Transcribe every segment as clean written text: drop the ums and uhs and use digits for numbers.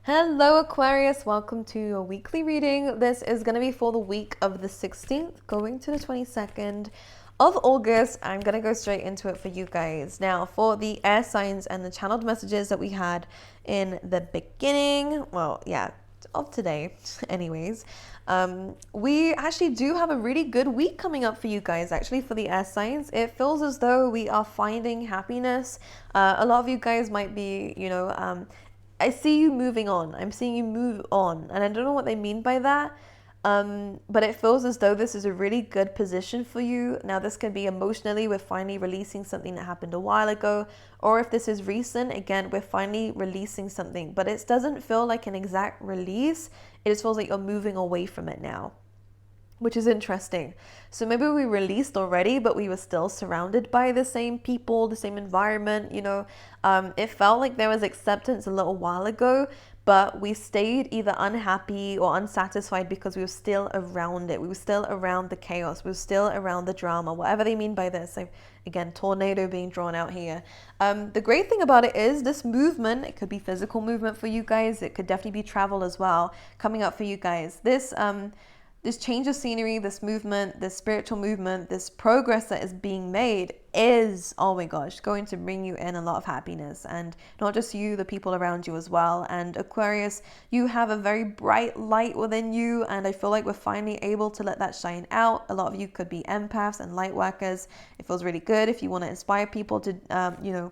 Hello Aquarius, welcome to your weekly reading. This is going to be for the week of the 16th going to the 22nd of August. I'm going to go straight into it for you guys. Now for the air signs and the channeled messages that we had in the beginning, of today anyways, we actually do have a really good week coming up for you guys. Actually, for the air signs, it feels as though we are finding happiness. A lot of you guys might be, I see you moving on. I'm seeing you move on. And I don't know what they mean by that. But it feels as though this is a really good position for you. Now, this can be emotionally, we're finally releasing something that happened a while ago. Or if this is recent, again, we're finally releasing something. But it doesn't feel like an exact release. It just feels like you're moving away from it now, which is interesting. So maybe we released already, but we were still surrounded by the same people, the same environment, It felt like there was acceptance a little while ago, but we stayed either unhappy or unsatisfied because we were still around it. We were still around the chaos. We were still around the drama, whatever they mean by this. Again, tornado being drawn out here. The great thing about it is this movement, it could be physical movement for you guys. It could definitely be travel as well coming up for you guys. This change of scenery, this movement, this spiritual movement, this progress that is being made is, oh my gosh, going to bring you in a lot of happiness. And not just you, the people around you as well. And Aquarius, you have a very bright light within you. And I feel like we're finally able to let that shine out. A lot of you could be empaths and light workers. It feels really good if you want to inspire people to,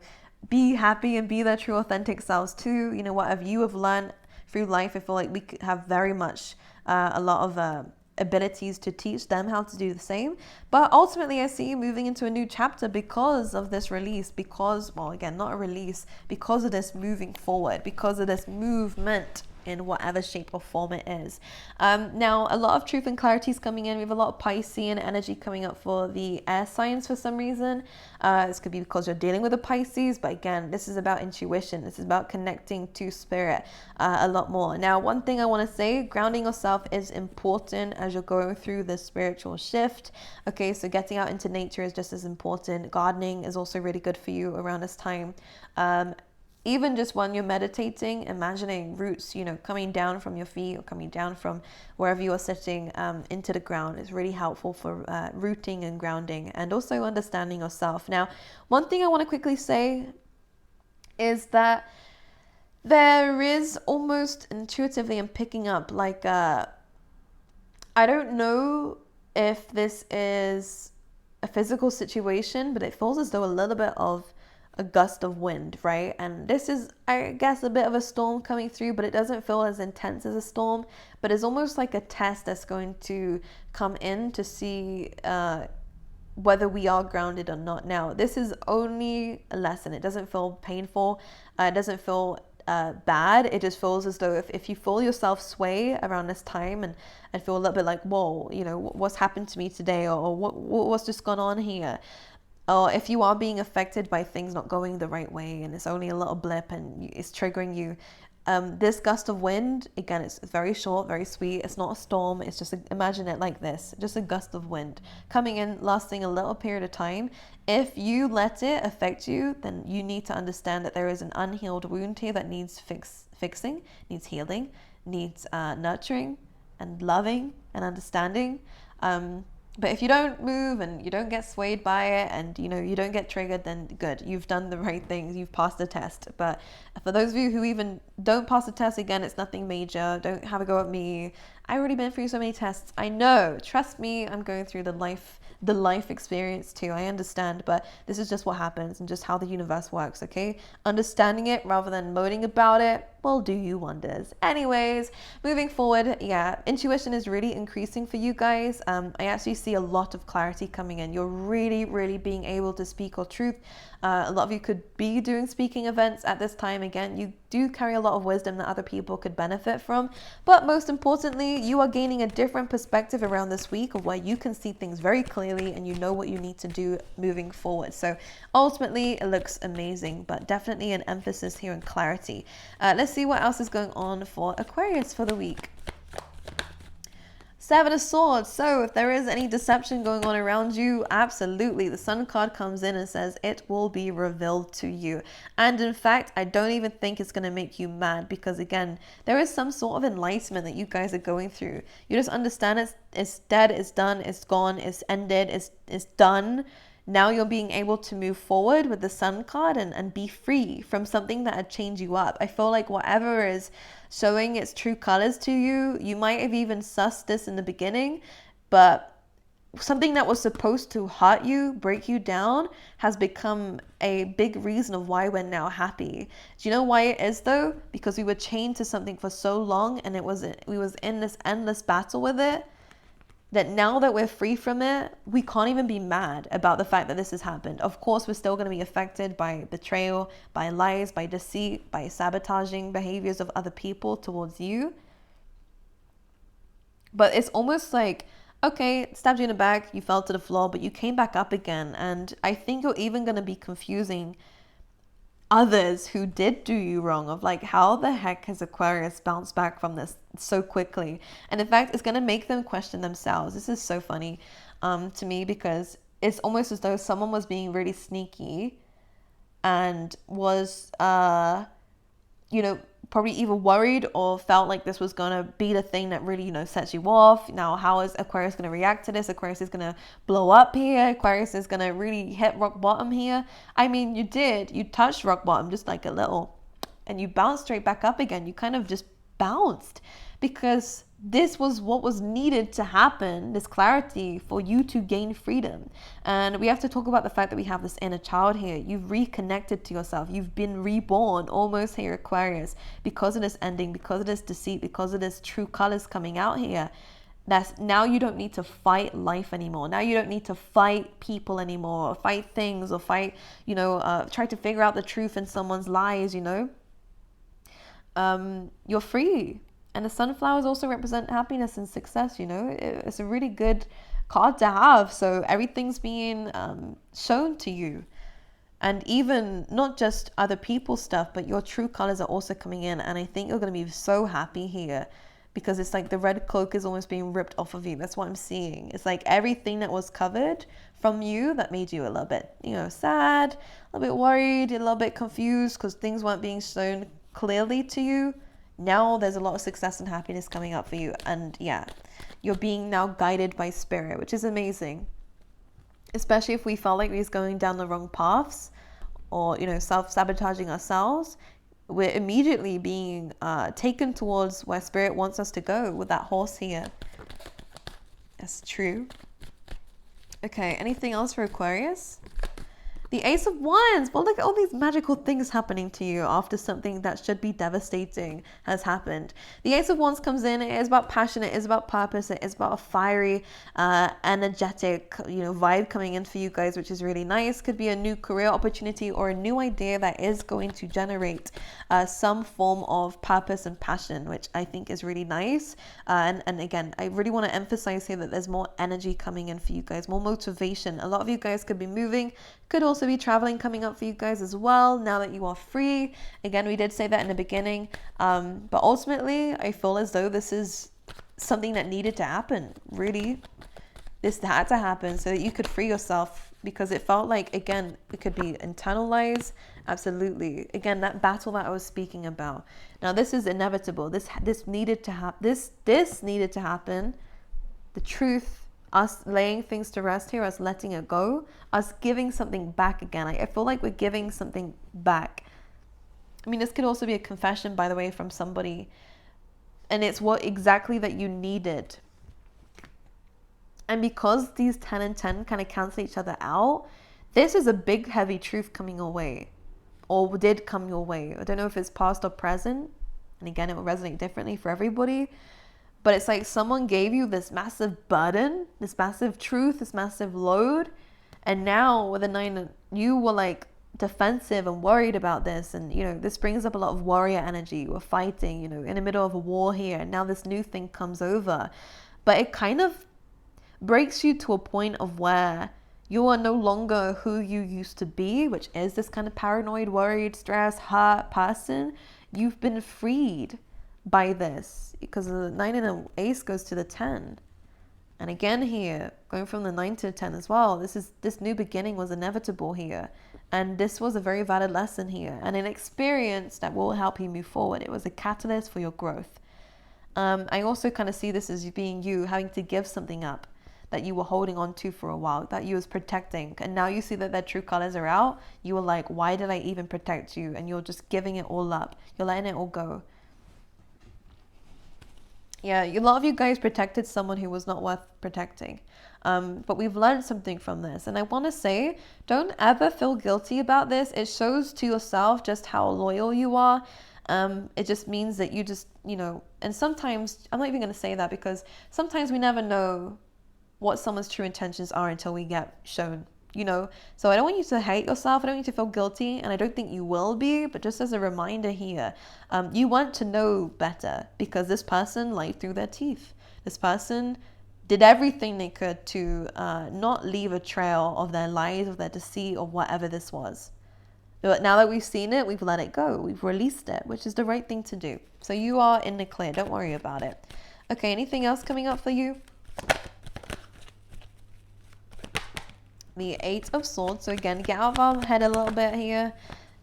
be happy and be their true authentic selves too. Whatever you have learned through life, I feel like we could have very much a lot of abilities to teach them how to do the same. But ultimately, I see you moving into a new chapter because of this release, because, well, again, not a release, because of this moving forward, because of this movement in whatever shape or form it is. Now, a lot of truth and clarity is coming in. We have a lot of Piscean energy coming up for the air signs for some reason. This could be because you're dealing with a Pisces, but again, this is about intuition. This is about connecting to spirit a lot more. Now, one thing I want to say, grounding yourself is important as you're going through this spiritual shift. Okay, so getting out into nature is just as important. Gardening is also really good for you around this time. Even just when you're meditating, imagining roots, coming down from your feet or coming down from wherever you are sitting into the ground is really helpful for rooting and grounding and also understanding yourself. Now, one thing I want to quickly say is that there is almost intuitively, I'm picking up I don't know if this is a physical situation, but it feels as though a little bit of a gust of wind, right? And this is, I guess, a bit of a storm coming through, but it doesn't feel as intense as a storm, but it's almost like a test that's going to come in to see whether we are grounded or not. Now, this is only a lesson. It doesn't feel painful. It doesn't feel bad. It just feels as though if you feel yourself sway around this time and feel a little bit like, whoa, what's happened to me today, or what's just gone on here? Or if you are being affected by things not going the right way and it's only a little blip and it's triggering you, this gust of wind, again, it's very short, very sweet. It's not a storm. It's just, imagine it like this, just a gust of wind coming in, lasting a little period of time. If you let it affect you, then you need to understand that there is an unhealed wound here that needs fixing, needs healing, needs nurturing and loving and understanding. But if you don't move and you don't get swayed by it and, you don't get triggered, then good. You've done the right things. You've passed the test. But for those of you who even don't pass the test, again, it's nothing major. Don't have a go at me. I've already been through so many tests. I know. Trust me, I'm going through the life experience too. I understand, but this is just what happens and just how the universe works, okay? Understanding it rather than moaning about it will do you wonders. Anyways, moving forward, intuition is really increasing for you guys. I actually see a lot of clarity coming in. You're really, really being able to speak your truth. A lot of you could be doing speaking events at this time. Again, you do carry a lot of wisdom that other people could benefit from. But most importantly, you are gaining a different perspective around this week of where you can see things very clearly and you know what you need to do moving forward. So ultimately, it looks amazing, but definitely an emphasis here on clarity. Let's see what else is going on for Aquarius for the week. Seven of Swords. So if there is any deception going on around you, absolutely, the Sun card comes in and says it will be revealed to you. And in fact, I don't even think it's going to make you mad, because again, there is some sort of enlightenment that you guys are going through. You just understand it's dead, it's done, it's gone, it's ended, it's done. Now you're being able to move forward with the Sun card and be free from something that had chained you up. I feel like whatever is showing its true colors to you, you might have even sussed this in the beginning, but something that was supposed to hurt you, break you down, has become a big reason of why we're now happy. Do you know why it is though? Because we were chained to something for so long, and we was in this endless battle with it, that now that we're free from it, we can't even be mad about the fact that this has happened. Of course, we're still going to be affected by betrayal, by lies, by deceit, by sabotaging behaviors of other people towards you. But it's almost like, okay, stabbed you in the back, you fell to the floor, but you came back up again. And I think you're even going to be confusing others who did do you wrong, of like, how the heck has Aquarius bounced back from this so quickly? And in fact, it's going to make them question themselves. This is so funny to me, because it's almost as though someone was being really sneaky and was probably either worried or felt like this was going to be the thing that really, sets you off. Now, how is Aquarius going to react to this? Aquarius is going to blow up here. Aquarius is going to really hit rock bottom here. I mean, you touched rock bottom just like a little, and you bounced straight back up again. You kind of just bounced, because this was what was needed to happen, this clarity for you to gain freedom. And we have to talk about the fact that we have this inner child here. You've reconnected to yourself. You've been reborn almost here, Aquarius, because of this ending, because of this deceit, because of this true colors coming out here. That's now you don't need to fight life anymore. Now you don't need to fight people anymore, or fight things, or fight, try to figure out the truth in someone's lies, you're free. And the sunflowers also represent happiness and success, It's a really good card to have. So everything's being shown to you. And even not just other people's stuff, but your true colors are also coming in. And I think you're going to be so happy here, because it's like the red cloak is almost being ripped off of you. That's what I'm seeing. It's like everything that was covered from you that made you a little bit, sad, a little bit worried, a little bit confused because things weren't being shown clearly to you. Now there's a lot of success and happiness coming up for you. And yeah, you're being now guided by spirit, which is amazing. Especially if we felt like we was going down the wrong paths, or, self-sabotaging ourselves, we're immediately being taken towards where spirit wants us to go with that horse here. That's true. Okay, anything else for Aquarius? The Ace of Wands. Well, look at all these magical things happening to you after something that should be devastating has happened. The Ace of Wands comes in. It is about passion. It is about purpose. It is about a fiery, energetic, vibe coming in for you guys, which is really nice. Could be a new career opportunity or a new idea that is going to generate some form of purpose and passion, which I think is really nice. And again, I really want to emphasize here that there's more energy coming in for you guys, more motivation. A lot of you guys could be moving, could also be traveling coming up for you guys as well, now that you are free. Again, we did say that in the beginning, but ultimately I feel as though this is something that needed to happen. Really, this had to happen so that you could free yourself, because it felt like, again, it could be internalized. Absolutely. Again, that battle that I was speaking about. Now this is inevitable. This needed to happen. This needed to happen. The truth, us laying things to rest here, us letting it go, us giving something back again. I feel like we're giving something back. I mean, this could also be a confession, by the way, from somebody, and it's what exactly that you needed. And because these 10 and 10 kind of cancel each other out, this is a big, heavy truth coming your way, or did come your way. I don't know if it's past or present. And again, it will resonate differently for everybody. But it's like someone gave you this massive burden, this massive truth, this massive load. And now with the 9, you were like defensive and worried about this. And, this brings up a lot of warrior energy. We're fighting, in the middle of a war here. And now this new thing comes over. But it kind of breaks you to a point of where you are no longer who you used to be, which is this kind of paranoid, worried, stressed, hurt person. You've been freed by this, because the 9 and the Ace goes to the 10. And again here, going from the 9 to the 10 as well, this new beginning was inevitable here. And this was a very valid lesson here, and an experience that will help you move forward. It was a catalyst for your growth. I also kind of see this as being you having to give something up that you were holding on to for a while, that you was protecting. And now you see that their true colors are out. You were like, why did I even protect you? And you're just giving it all up. You're letting it all go. Yeah, a lot of you guys protected someone who was not worth protecting. But we've learned something from this. And I want to say, don't ever feel guilty about this. It shows to yourself just how loyal you are. It just means that you just, and sometimes, I'm not even going to say that, because sometimes we never know what someone's true intentions are until we get shown, So I don't want you to hate yourself. I don't want you to feel guilty. And I don't think you will be, but just as a reminder here, you want to know better, because this person lied through their teeth. This person did everything they could to not leave a trail of their lies, of their deceit, or whatever this was. But now that we've seen it, we've let it go. We've released it, which is the right thing to do. So you are in the clear. Don't worry about it. Okay, anything else coming up for you? The 8 of Swords. So again, get out of our head a little bit here.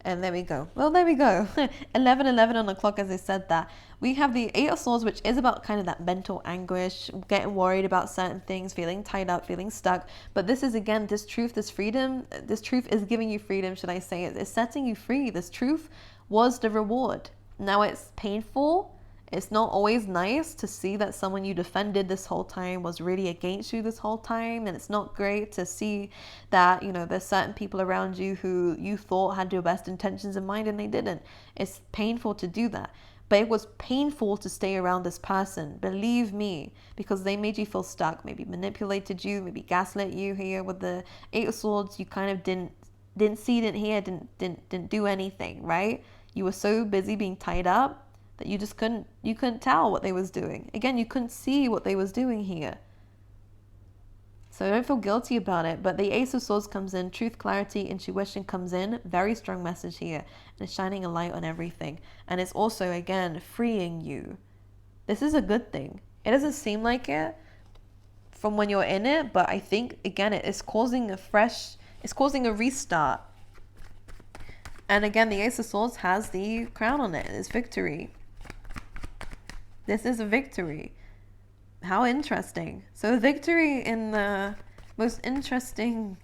And there we go. Well, there we go. 11:11 on the clock, as I said that. We have the 8 of Swords, which is about kind of that mental anguish, getting worried about certain things, feeling tied up, feeling stuck. But this is, again, this truth, this freedom. This truth is giving you freedom, should I say. It's setting you free. This truth was the reward. Now it's painful. It's not always nice to see that someone you defended this whole time was really against you this whole time. And it's not great to see that, there's certain people around you who you thought had your best intentions in mind and they didn't. It's painful to do that. But it was painful to stay around this person, believe me, because they made you feel stuck, maybe manipulated you, maybe gaslit you here with the 8 of Swords. You kind of didn't see, didn't hear, didn't do anything, right? You were so busy being tied up that you just couldn't tell what they was doing. Again, you couldn't see what they was doing here. So don't feel guilty about it. But the Ace of Swords comes in, truth, clarity, intuition comes in. Very strong message here. And it's shining a light on everything. And it's also, again, freeing you. This is a good thing. It doesn't seem like it from when you're in it, but I think, again, it's causing a restart. And again, the Ace of Swords has the crown on it. It's victory. This is a victory. How interesting. So victory in the most interesting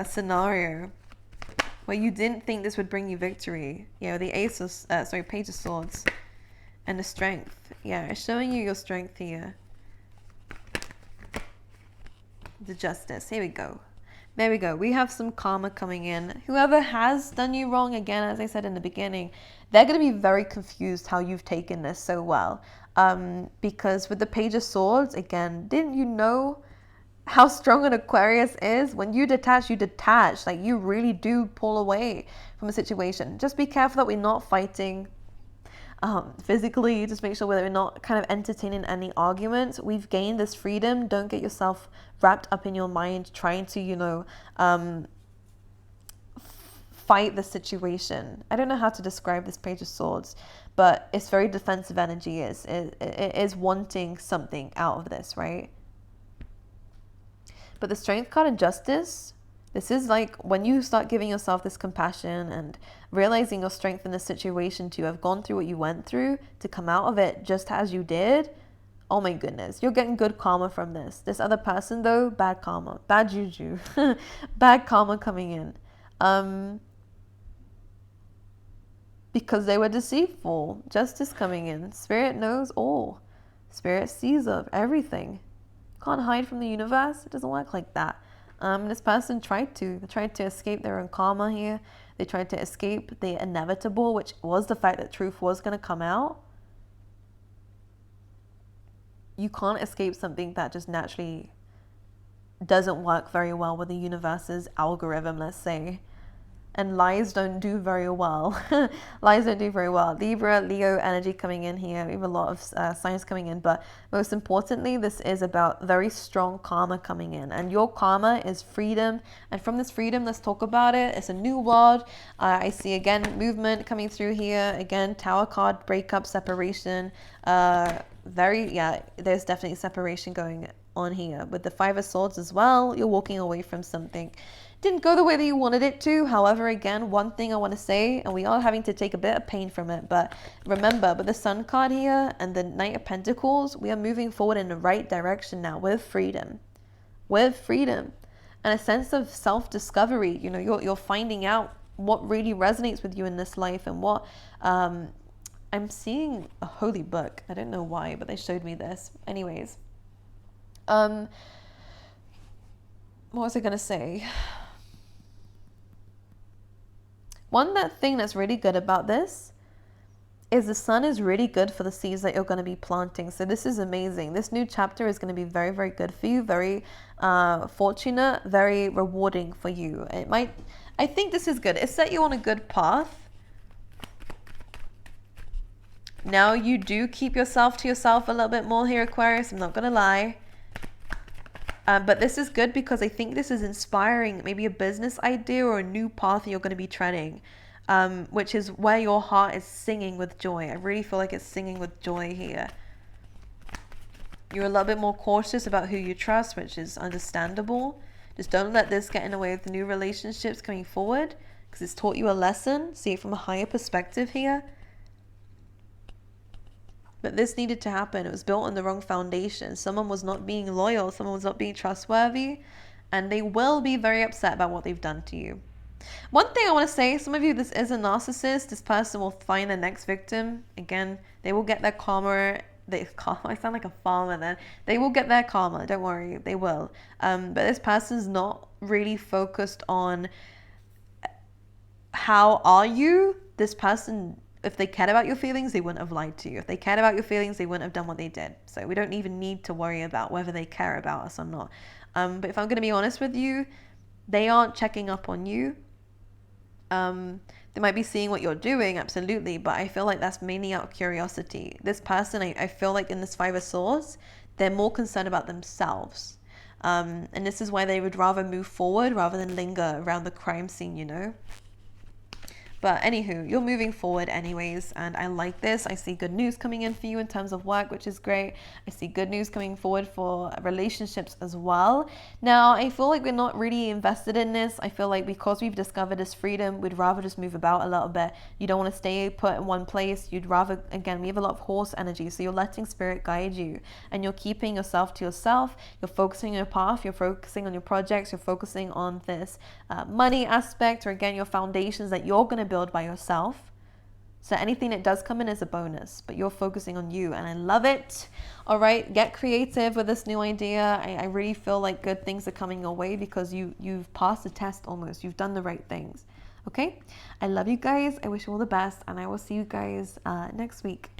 scenario where you didn't think this would bring you victory. The Page of Swords and the strength. Yeah, it's showing you your strength here. The Justice. Here we go. There we go. We have some karma coming in. Whoever has done you wrong, again, as I said in the beginning, they're going to be very confused how you've taken this so well. Because with the Page of Swords, again, didn't you know how strong an Aquarius is? When you detach, you detach. Like, you really do pull away from a situation. Just be careful that we're not fighting physically. Just make sure we're not kind of entertaining any arguments. We've gained this freedom. Don't get yourself wrapped up in your mind trying to, fight the situation. I don't know how to describe this Page of Swords, but it's very defensive energy. It is wanting something out of this, right? But the Strength card and Justice, this is like when you start giving yourself this compassion and realizing your strength in this situation, to have gone through what you went through, to come out of it just as you did. Oh my goodness, you're getting good karma from this. This other person though, bad karma, bad juju, bad karma coming in. Because they were deceitful. Justice coming in. Spirit knows all. Spirit sees of everything. Can't hide from the universe. It doesn't work like that. This person tried to escape their own karma here. They tried to escape the inevitable, which was the fact that truth was going to come out. You can't escape something that just naturally doesn't work very well with the universe's algorithm, let's say. And lies don't do very well. Lies don't do very well. Libra, Leo energy coming in here. We have a lot of signs coming in. But most importantly, this is about very strong karma coming in. And your karma is freedom. And from this freedom, let's talk about it. It's a new world. I see, again, movement coming through here. Again, Tower card, breakup, separation. There's definitely separation going on here. With the Five of Swords as well, you're walking away from something. Didn't go the way that you wanted it to. However, again, one thing I want to say, and we are having to take a bit of pain from it, but remember, with the Sun card here and the Knight of Pentacles, we are moving forward in the right direction now with freedom. With freedom. And a sense of self-discovery. You know, you're finding out what really resonates with you in this life, and what I'm seeing a holy book. I don't know why, but they showed me this. Anyways. What was I going to say? One thing that's really good about this is the sun is really good for the seeds that you're going to be planting. So this is amazing. This new chapter is going to be very, very good for you. Very fortunate, very rewarding for you. I think this is good. It set you on a good path. Now you do keep yourself to yourself a little bit more here, Aquarius. I'm not going to lie. But this is good because I think this is inspiring maybe a business idea or a new path you're going to be treading, which is where your heart is singing with joy. I really feel like it's singing with joy here. You're a little bit more cautious about who you trust, which is understandable. Just don't let this get in the way of the new relationships coming forward, because it's taught you a lesson. See it from a higher perspective here. But this needed to happen. It was built on the wrong foundation. Someone was not being loyal. Someone was not being trustworthy. And they will be very upset about what they've done to you. One thing I want to say, some of you, this is a narcissist. This person will find the next victim. Again, they will get their karma. I sound like a farmer then. They will get their karma. Don't worry. They will. But this person's not really focused on how are you. This person, if they cared about your feelings, they wouldn't have lied to you. If they cared about your feelings, they wouldn't have done what they did. So we don't even need to worry about whether they care about us or not. But if I'm going to be honest with you, they aren't checking up on you. They might be seeing what you're doing, absolutely, but I feel like that's mainly out of curiosity. This person, I feel like in this Five of Swords, they're more concerned about themselves. And this is why they would rather move forward rather than linger around the crime scene, you know? But anywho, you're moving forward anyways, and I like this. I see good news coming in for you in terms of work, which is great. I see good news coming forward for relationships as well. Now, I feel like we're not really invested in this. I feel like because we've discovered this freedom, we'd rather just move about a little bit. You don't want to stay put in one place. You'd rather, again, we have a lot of horse energy, so you're letting spirit guide you, and you're keeping yourself to yourself. You're focusing on your path. You're focusing on your projects. You're focusing on this money aspect, or again, your foundations that you're going to build by yourself. So anything that does come in is a bonus, but you're focusing on you, and I love it. All right, get creative with this new idea. I really feel like good things are coming your way because you've passed the test almost. You've done the right things. Okay, I love you guys. I wish you all the best, and I will see you guys next week.